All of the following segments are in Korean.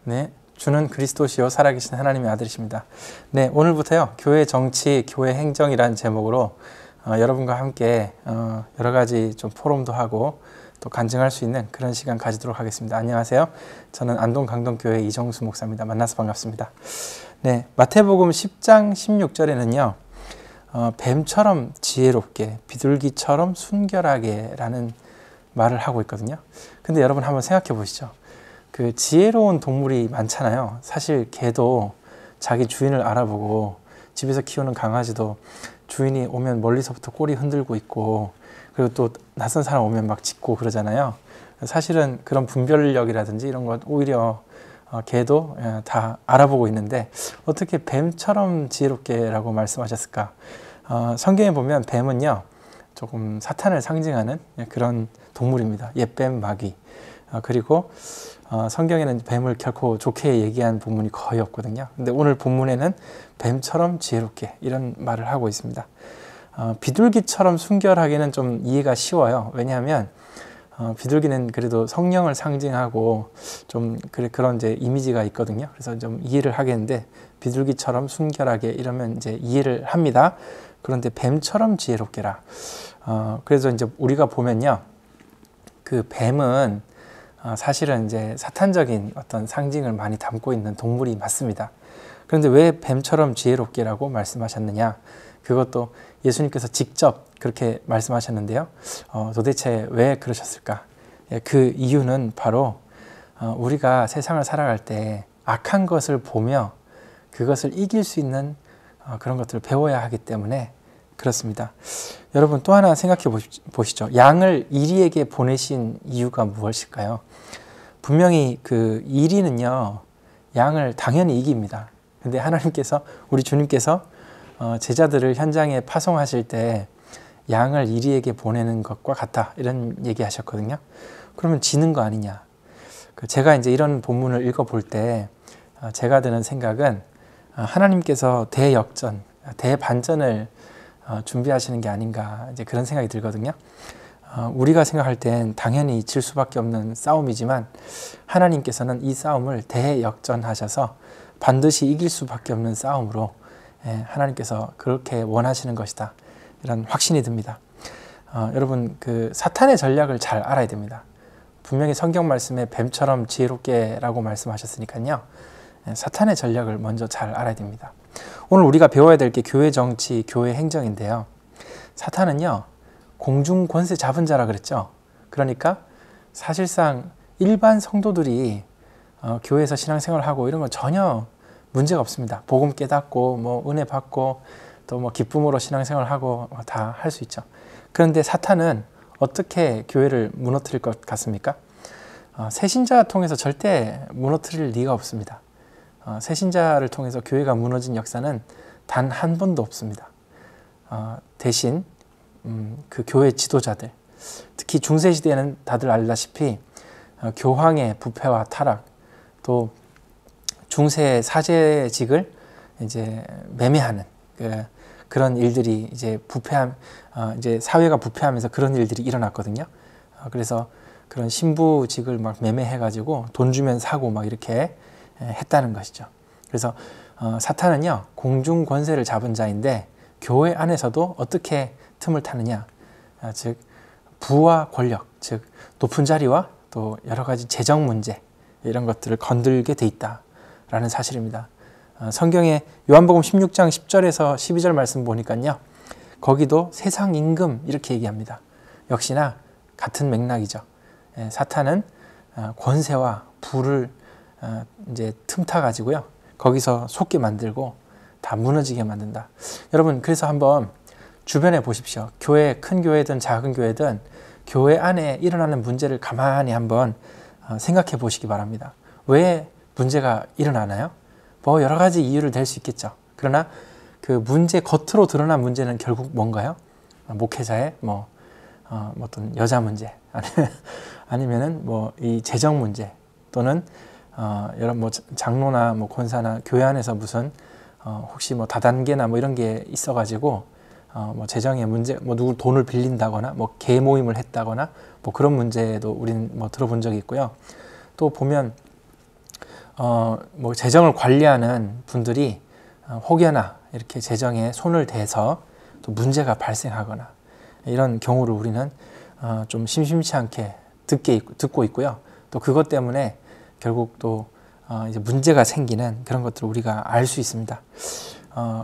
네, 주는 그리스도시요 살아계신 하나님의 아들이십니다. 네, 오늘부터요 교회 정치, 교회 행정이라는 제목으로 여러분과 함께 여러 가지 좀 포럼도 하고 또 간증할 수 있는 그런 시간 가지도록 하겠습니다. 안녕하세요. 저는 안동 강동교회 이정수 목사입니다. 만나서 반갑습니다. 네, 마태복음 10장 16절에는요 뱀처럼 지혜롭게 비둘기처럼 순결하게 라는 말을 하고 있거든요. 근데 여러분 한번 생각해 보시죠. 그 지혜로운 동물이 많잖아요. 사실 개도 자기 주인을 알아보고 집에서 키우는 강아지도 주인이 오면 멀리서부터 꼬리 흔들고 있고 그리고 또 낯선 사람 오면 막 짖고 그러잖아요. 사실은 그런 분별력이라든지 이런 것 오히려 개도 다 알아보고 있는데 어떻게 뱀처럼 지혜롭게 라고 말씀하셨을까? 성경에 보면 뱀은요 조금 사탄을 상징하는 그런 동물입니다. 옛뱀, 마귀. 그리고 성경에는 뱀을 결코 좋게 얘기한 본문이 거의 없거든요. 근데 오늘 본문에는 뱀처럼 지혜롭게 이런 말을 하고 있습니다. 비둘기처럼 순결하게는 좀 이해가 쉬워요. 왜냐하면 비둘기는 그래도 성령을 상징하고 좀 그런 이제 이미지가 있거든요. 그래서 좀 이해를 하겠는데 비둘기처럼 순결하게 이러면 이제 이해를 합니다. 그런데 뱀처럼 지혜롭게라. 그래서 이제 우리가 보면요, 그 뱀은 사실은 이제 사탄적인 어떤 상징을 많이 담고 있는 동물이 맞습니다. 그런데 왜 뱀처럼 지혜롭게라고 말씀하셨느냐? 그것도 예수님께서 직접 그렇게 말씀하셨는데요. 도대체 왜 그러셨을까? 그 이유는 바로 우리가 세상을 살아갈 때 악한 것을 보며 그것을 이길 수 있는 그런 것들을 배워야 하기 때문에 그렇습니다. 여러분 또 하나 생각해 보시죠. 양을 이리에게 보내신 이유가 무엇일까요? 분명히 그 이리는요 양을 당연히 이깁니다. 근데 하나님께서 우리 주님께서 제자들을 현장에 파송하실 때 양을 이리에게 보내는 것과 같다 이런 얘기 하셨거든요. 그러면 지는 거 아니냐? 제가 이제 이런 본문을 읽어볼 때 제가 드는 생각은 하나님께서 대역전, 대반전을 준비하시는 게 아닌가 이제 그런 생각이 들거든요. 우리가 생각할 땐 당연히 질 수밖에 없는 싸움이지만 하나님께서는 이 싸움을 대역전하셔서 반드시 이길 수밖에 없는 싸움으로 하나님께서 그렇게 원하시는 것이다. 이런 확신이 듭니다. 여러분 그 사탄의 전략을 잘 알아야 됩니다. 분명히 성경 말씀에 뱀처럼 지혜롭게라고 말씀하셨으니까요. 사탄의 전략을 먼저 잘 알아야 됩니다. 오늘 우리가 배워야 될 게 교회 정치, 교회 행정인데요. 사탄은요 공중 권세 잡은 자라 그랬죠. 그러니까 사실상 일반 성도들이 교회에서 신앙생활을 하고 이런 건 전혀 문제가 없습니다. 복음 깨닫고 뭐 은혜 받고 또 뭐 기쁨으로 신앙생활을 하고 다 할 수 있죠. 그런데 사탄은 어떻게 교회를 무너뜨릴 것 같습니까? 새신자 통해서 절대 무너뜨릴 리가 없습니다. 새신자를 통해서 교회가 무너진 역사는 단 한 번도 없습니다. 대신 그 교회 지도자들, 특히 중세시대에는 다들 알다시피 교황의 부패와 타락, 또 중세 사제직을 이제 매매하는 그런 일들이 이제 이제 사회가 부패하면서 그런 일들이 일어났거든요. 그래서 그런 신부직을 막 매매해가지고 돈 주면 사고 막 이렇게 했다는 것이죠. 그래서 사탄은요 공중 권세를 잡은 자인데 교회 안에서도 어떻게 틈을 타느냐, 즉 부와 권력, 즉 높은 자리와 또 여러 가지 재정 문제 이런 것들을 건들게 돼 있다라는 사실입니다. 성경에 요한복음 16장 10절에서 12절 말씀 보니까요 거기도 세상 임금 이렇게 얘기합니다. 역시나 같은 맥락이죠. 사탄은 권세와 부를 이제 틈타 가지고요 거기서 속게 만들고 다 무너지게 만든다. 여러분 그래서 한번 주변에 보십시오. 교회, 큰 교회든 작은 교회든 교회 안에 일어나는 문제를 가만히 한번 생각해 보시기 바랍니다. 왜 문제가 일어나나요? 뭐 여러 가지 이유를 댈 수 있겠죠. 그러나 그 문제, 겉으로 드러난 문제는 결국 뭔가요? 목회자의 어떤 여자 문제 아니면은 뭐 이 재정 문제 또는 여러 뭐 장로나 뭐 권사나 교회 안에서 무슨 혹시 뭐 다단계나 뭐 이런 게 있어가지고 뭐 재정의 문제, 뭐 누구 돈을 빌린다거나 뭐 개 모임을 했다거나 뭐 그런 문제도 우리는 뭐 들어본 적이 있고요. 또 보면 뭐 재정을 관리하는 분들이 혹여나 이렇게 재정에 손을 대서 또 문제가 발생하거나 이런 경우를 우리는 좀 심심치 않게 듣고 있고요. 또 그것 때문에 결국 또 이제 문제가 생기는 그런 것들을 우리가 알 수 있습니다.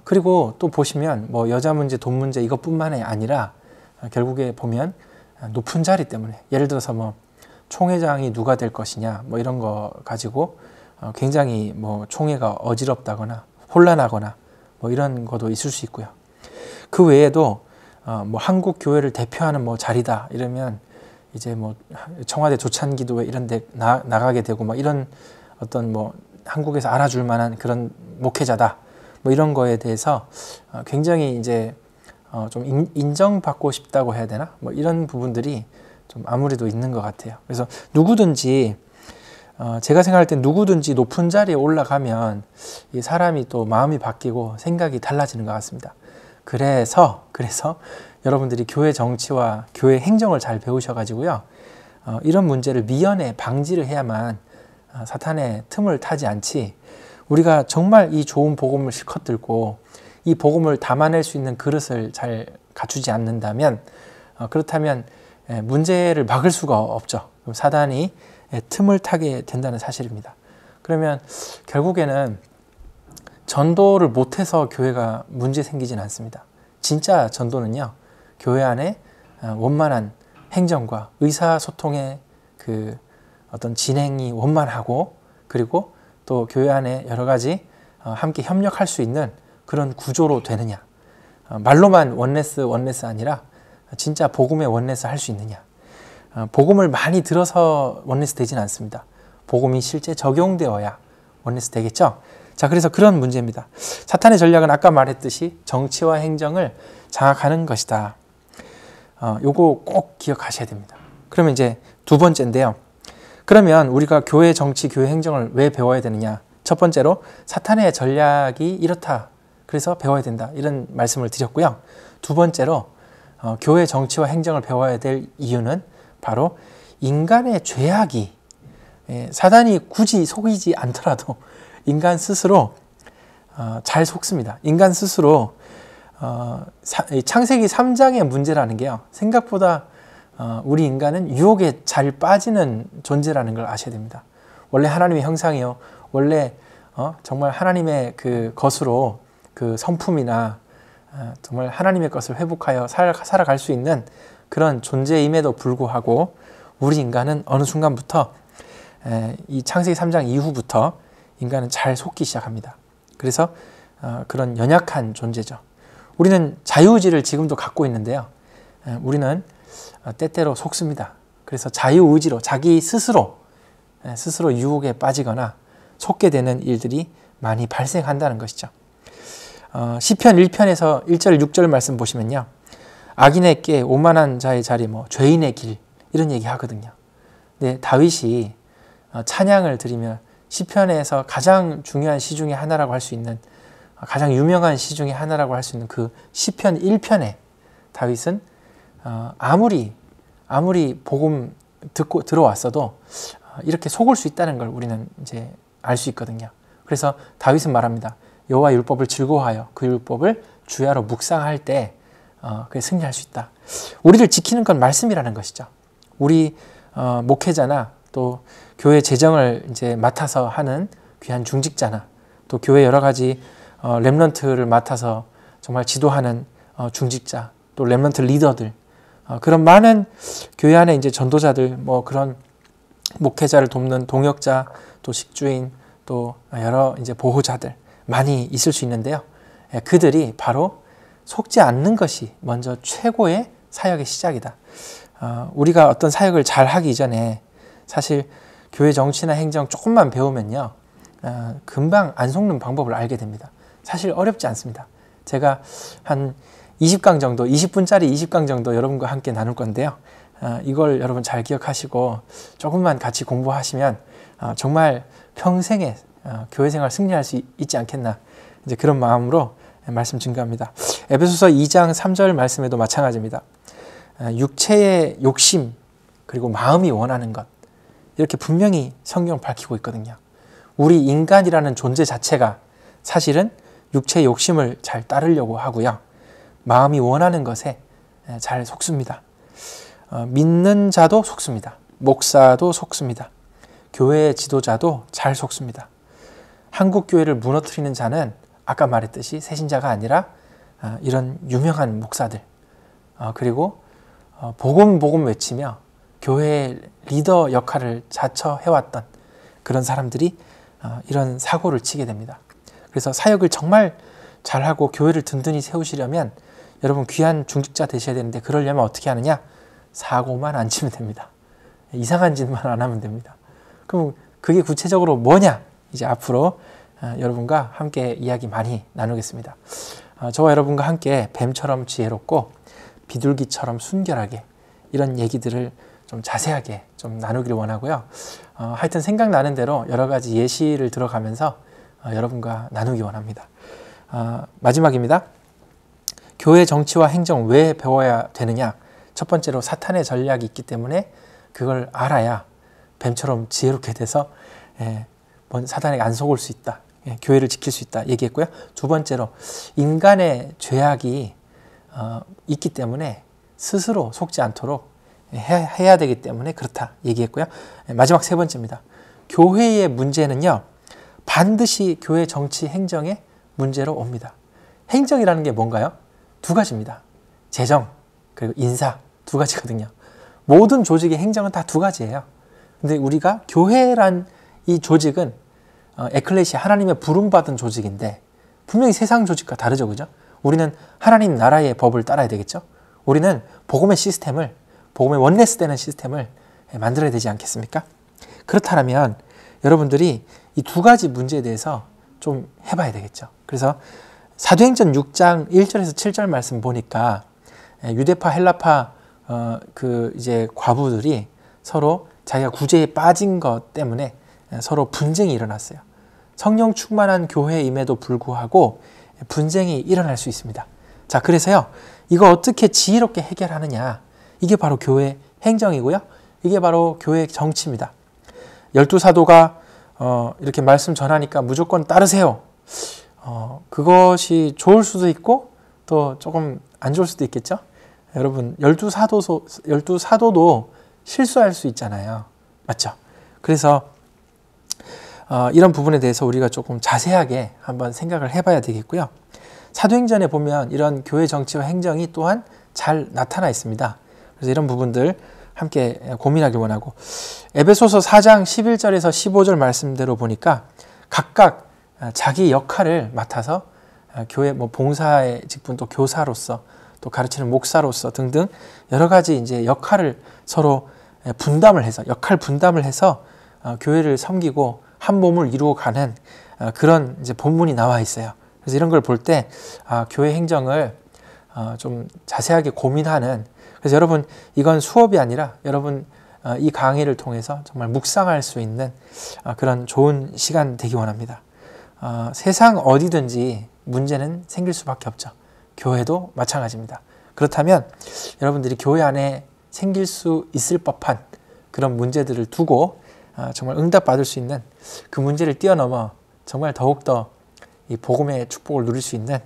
그리고 또 보시면 뭐 여자 문제, 돈 문제 이것뿐만이 아니라 결국에 보면 높은 자리 때문에, 예를 들어서 뭐 총회장이 누가 될 것이냐 뭐 이런 거 가지고 굉장히 뭐 총회가 어지럽다거나 혼란하거나 뭐 이런 것도 있을 수 있고요. 그 외에도 뭐 한국 교회를 대표하는 뭐 자리다 이러면 이제 뭐 청와대 조찬기도회 이런 데 나가게 되고 뭐 이런 어떤 뭐 한국에서 알아줄 만한 그런 목회자다 뭐 이런 거에 대해서 굉장히 이제 좀 인정받고 싶다고 해야 되나 뭐 이런 부분들이 좀 아무래도 있는 것 같아요. 그래서 누구든지 제가 생각할 땐 누구든지 높은 자리에 올라가면 이 사람이 또 마음이 바뀌고 생각이 달라지는 것 같습니다. 그래서 여러분들이 교회 정치와 교회 행정을 잘 배우셔가지고요, 이런 문제를 미연에 방지를 해야만 사탄의 틈을 타지 않지, 우리가 정말 이 좋은 복음을 실컷 들고 이 복음을 담아낼 수 있는 그릇을 잘 갖추지 않는다면, 그렇다면 문제를 막을 수가 없죠. 그럼 사단이 틈을 타게 된다는 사실입니다. 그러면 결국에는 전도를 못해서 교회가 문제 생기진 않습니다. 진짜 전도는요, 교회 안에 원만한 행정과 의사소통의 그 어떤 진행이 원만하고, 그리고 또 교회 안에 여러 가지 함께 협력할 수 있는 그런 구조로 되느냐, 말로만 원네스 아니라 진짜 복음의 원네스 할 수 있느냐. 복음을 많이 들어서 원네스 되진 않습니다. 복음이 실제 적용되어야 원네스 되겠죠. 자, 그래서 그런 문제입니다. 사탄의 전략은 아까 말했듯이 정치와 행정을 장악하는 것이다. 요거 꼭 기억하셔야 됩니다. 그러면 이제 두 번째인데요. 그러면 우리가 교회 정치, 교회 행정을 왜 배워야 되느냐? 첫 번째로 사탄의 전략이 이렇다, 그래서 배워야 된다, 이런 말씀을 드렸고요. 두 번째로 교회 정치와 행정을 배워야 될 이유는 바로 인간의 죄악이, 사단이 굳이 속이지 않더라도 인간 스스로 잘 속습니다. 인간 스스로 창세기 3장의 문제라는 게요, 생각보다 우리 인간은 유혹에 잘 빠지는 존재라는 걸 아셔야 됩니다. 원래 하나님의 형상이요, 원래 정말 하나님의 그 것으로 그 성품이나 정말 하나님의 것을 회복하여 살아갈 수 있는 그런 존재임에도 불구하고 우리 인간은 어느 순간부터 이 창세기 3장 이후부터 인간은 잘 속기 시작합니다. 그래서 그런 연약한 존재죠. 우리는 자유의지를 지금도 갖고 있는데요, 우리는 때때로 속습니다. 그래서 자유의지로 자기 스스로 유혹에 빠지거나 속게 되는 일들이 많이 발생한다는 것이죠. 시편 1편에서 1절 6절 말씀 보시면요, 악인의 꾀, 오만한 자의 자리, 뭐 죄인의 길, 이런 얘기 하거든요. 근데 다윗이 찬양을 드리며 시편에서 가장 중요한 시 중에 하나라고 할 수 있는, 가장 유명한 시 중에 하나라고 할 수 있는 그 시편 1편에 다윗은 아무리 복음 듣고 들어왔어도 이렇게 속을 수 있다는 걸 우리는 이제 알 수 있거든요. 그래서 다윗은 말합니다. 여호와 율법을 즐거워하여 그 율법을 주야로 묵상할 때 그게 승리할 수 있다. 우리를 지키는 건 말씀이라는 것이죠. 우리 목회자나 또 교회 재정을 이제 맡아서 하는 귀한 중직자나 또 교회 여러 가지 렘넌트를 맡아서 정말 지도하는 중직자, 또 렘넌트 리더들, 그런 많은 교회 안에 이제 전도자들, 뭐 그런 목회자를 돕는 동역자, 또 식주인, 또 여러 이제 보호자들 많이 있을 수 있는데요. 그들이 바로 속지 않는 것이 먼저 최고의 사역의 시작이다. 우리가 어떤 사역을 잘 하기 이전에 사실 교회 정치나 행정 조금만 배우면요, 금방 안 속는 방법을 알게 됩니다. 사실 어렵지 않습니다. 제가 한 20강 정도, 20분짜리 20강 정도 여러분과 함께 나눌 건데요. 이걸 여러분 잘 기억하시고 조금만 같이 공부하시면 정말 평생에 교회 생활 승리할 수 있지 않겠나, 이제 그런 마음으로 말씀 증거합니다. 에베소서 2장 3절 말씀에도 마찬가지입니다. 육체의 욕심, 그리고 마음이 원하는 것, 이렇게 분명히 성경 밝히고 있거든요. 우리 인간이라는 존재 자체가 사실은 육체의 욕심을 잘 따르려고 하고요. 마음이 원하는 것에 잘 속습니다. 믿는 자도 속습니다. 목사도 속습니다. 교회 지도자도 잘 속습니다. 한국 교회를 무너뜨리는 자는 아까 말했듯이 새신자가 아니라 이런 유명한 목사들, 그리고 복음 외치며 교회의 리더 역할을 자처해왔던 그런 사람들이 이런 사고를 치게 됩니다. 그래서 사역을 정말 잘하고 교회를 든든히 세우시려면 여러분 귀한 중직자 되셔야 되는데, 그러려면 어떻게 하느냐? 사고만 안 치면 됩니다. 이상한 짓만 안 하면 됩니다. 그럼 그게 구체적으로 뭐냐? 이제 앞으로 여러분과 함께 이야기 많이 나누겠습니다. 저와 여러분과 함께 뱀처럼 지혜롭고 비둘기처럼 순결하게 이런 얘기들을 좀 자세하게 좀 나누기를 원하고요. 하여튼 생각나는 대로 여러 가지 예시를 들어가면서 여러분과 나누기 원합니다. 마지막입니다. 교회 정치와 행정 왜 배워야 되느냐? 첫 번째로 사탄의 전략이 있기 때문에 그걸 알아야 뱀처럼 지혜롭게 돼서 사탄에게 안 속을 수 있다. 교회를 지킬 수 있다 얘기했고요. 두 번째로 인간의 죄악이 있기 때문에 스스로 속지 않도록 해야 되기 때문에 그렇다 얘기했고요. 마지막 세 번째입니다. 교회의 문제는요, 반드시 교회 정치 행정의 문제로 옵니다. 행정이라는 게 뭔가요? 두 가지입니다. 재정 그리고 인사, 두 가지거든요. 모든 조직의 행정은 다 두 가지예요. 근데 우리가 교회란 이 조직은 에클레시아, 하나님의 부름받은 조직인데 분명히 세상 조직과 다르죠, 그죠? 우리는 하나님 나라의 법을 따라야 되겠죠. 우리는 복음의 시스템을, 복음의 원네스 되는 시스템을 만들어야 되지 않겠습니까? 그렇다면 여러분들이 이 두 가지 문제에 대해서 좀 해봐야 되겠죠. 그래서 사도행전 6장 1절에서 7절 말씀 보니까 유대파, 헬라파 이제 과부들이 서로 자기가 구제에 빠진 것 때문에 서로 분쟁이 일어났어요. 성령 충만한 교회임에도 불구하고 분쟁이 일어날 수 있습니다. 자, 그래서요, 이거 어떻게 지혜롭게 해결하느냐? 이게 바로 교회 행정이고요. 이게 바로 교회 정치입니다. 12사도가 이렇게 말씀 전하니까 무조건 따르세요. 그것이 좋을 수도 있고 또 조금 안 좋을 수도 있겠죠. 여러분, 12사도도 실수할 수 있잖아요. 맞죠? 그래서 이런 부분에 대해서 우리가 조금 자세하게 한번 생각을 해봐야 되겠고요. 사도행전에 보면 이런 교회 정치와 행정이 또한 잘 나타나 있습니다. 그래서 이런 부분들 함께 고민하길 원하고, 에베소서 4장 11절에서 15절 말씀대로 보니까 각각 자기 역할을 맡아서 교회 봉사의 직분, 또 교사로서, 또 가르치는 목사로서 등등 여러 가지 이제 역할을 서로 분담을 해서, 역할 분담을 해서 교회를 섬기고 한 몸을 이루어가는 그런 이제 본문이 나와 있어요. 그래서 이런 걸 볼 때 교회 행정을 좀 자세하게 고민하는, 그래서 여러분 이건 수업이 아니라 여러분 이 강의를 통해서 정말 묵상할 수 있는 그런 좋은 시간 되기 원합니다. 세상 어디든지 문제는 생길 수밖에 없죠. 교회도 마찬가지입니다. 그렇다면 여러분들이 교회 안에 생길 수 있을 법한 그런 문제들을 두고 정말 응답받을 수 있는 그 문제를 뛰어넘어 정말 더욱더 이 복음의 축복을 누릴 수 있는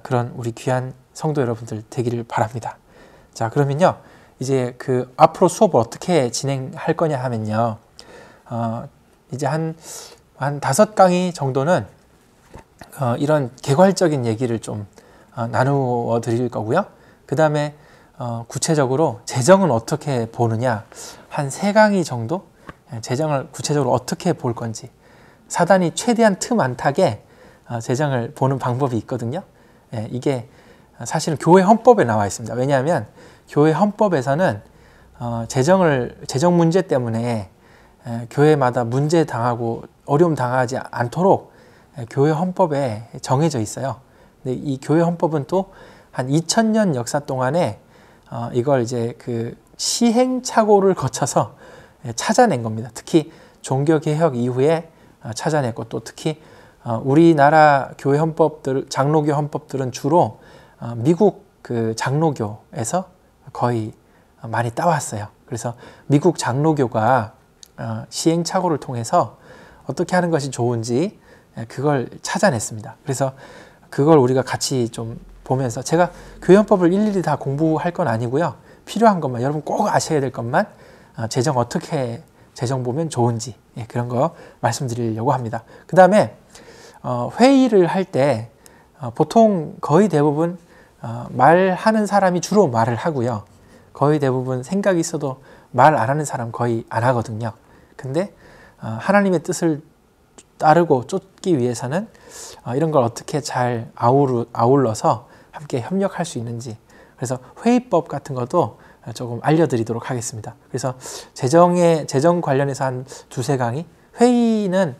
그런 우리 귀한 성도 여러분들 되기를 바랍니다. 자, 그러면요, 이제 그 앞으로 수업을 어떻게 진행할 거냐 하면요, 이제 한 5강의 정도는 이런 개괄적인 얘기를 좀 나누어 드릴 거고요. 그 다음에 구체적으로 재정은 어떻게 보느냐, 한 3강의 정도 재정을 구체적으로 어떻게 볼 건지, 사단이 최대한 틈 안 타게 재정을 보는 방법이 있거든요. 이게 사실은 교회 헌법에 나와 있습니다. 왜냐하면 교회 헌법에서는 재정 문제 때문에 교회마다 문제 당하고 어려움 당하지 않도록 교회 헌법에 정해져 있어요. 근데 이 교회 헌법은 또 한 2000년 역사 동안에 이걸 이제 그 시행착오를 거쳐서 찾아낸 겁니다. 특히 종교개혁 이후에 찾아냈고, 또 특히 우리나라 교회 헌법들, 장로교 헌법들은 주로 미국 그 장로교에서 거의 많이 따왔어요. 그래서 미국 장로교가 시행착오를 통해서 어떻게 하는 것이 좋은지 그걸 찾아냈습니다. 그래서 그걸 우리가 같이 좀 보면서, 제가 교회헌법을 일일이 다 공부할 건 아니고요. 필요한 것만, 여러분 꼭 아셔야 될 것만, 재정 어떻게 재정 보면 좋은지 그런 거 말씀드리려고 합니다. 그 다음에 회의를 할 때 보통 거의 대부분 말하는 사람이 주로 말을 하고요. 거의 대부분 생각이 있어도 말 안 하는 사람 거의 안 하거든요. 근데 하나님의 뜻을 따르고 쫓기 위해서는 이런 걸 어떻게 잘 아울러서 함께 협력할 수 있는지, 그래서 회의법 같은 것도 조금 알려드리도록 하겠습니다. 그래서 재정 관련해서 한 두세 강의, 회의는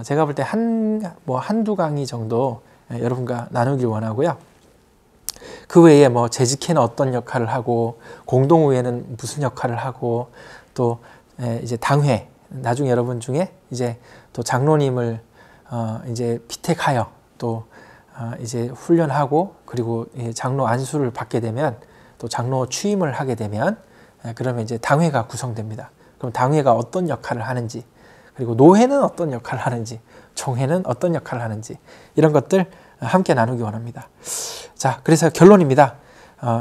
제가 볼 때 한두 강의 정도 여러분과 나누길 원하고요. 그 외에 뭐 재직회는 어떤 역할을 하고, 공동의회는 무슨 역할을 하고, 또 이제 당회, 나중에 여러분 중에 이제 또 장로님을 이제 피택하여 또 이제 훈련하고, 그리고 장로 안수를 받게 되면, 또 장로 취임을 하게 되면, 그러면 이제 당회가 구성됩니다. 그럼 당회가 어떤 역할을 하는지, 그리고 노회는 어떤 역할을 하는지, 총회는 어떤 역할을 하는지, 이런 것들 함께 나누기 원합니다. 자, 그래서 결론입니다.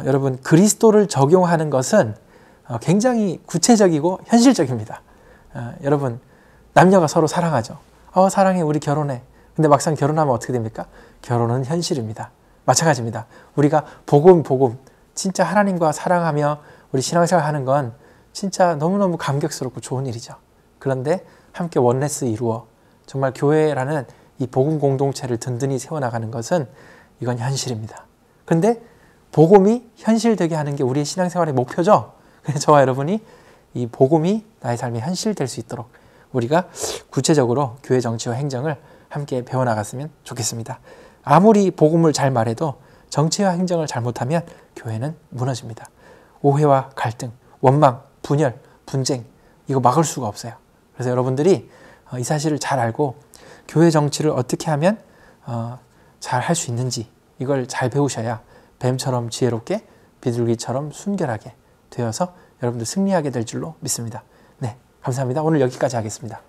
여러분, 그리스도를 적용하는 것은 굉장히 구체적이고 현실적입니다. 여러분, 남녀가 서로 사랑하죠. 사랑해, 우리 결혼해. 근데 막상 결혼하면 어떻게 됩니까? 결혼은 현실입니다. 마찬가지입니다. 우리가 복음, 진짜 하나님과 사랑하며 우리 신앙생활 하는 건 진짜 너무너무 감격스럽고 좋은 일이죠. 그런데 함께 원네스 이루어 정말 교회라는 이 복음 공동체를 든든히 세워나가는 것은 이건 현실입니다. 그런데 복음이 현실되게 하는 게 우리의 신앙생활의 목표죠. 그래서 저와 여러분이 이 복음이 나의 삶에 현실될 수 있도록 우리가 구체적으로 교회 정치와 행정을 함께 배워나갔으면 좋겠습니다. 아무리 복음을 잘 말해도 정치와 행정을 잘못하면 교회는 무너집니다. 오해와 갈등, 원망, 분열, 분쟁, 이거 막을 수가 없어요. 그래서 여러분들이 이 사실을 잘 알고 교회 정치를 어떻게 하면 잘 할 수 있는지 이걸 잘 배우셔야 뱀처럼 지혜롭게, 비둘기처럼 순결하게 되어서 여러분들 승리하게 될 줄로 믿습니다. 네, 감사합니다. 오늘 여기까지 하겠습니다.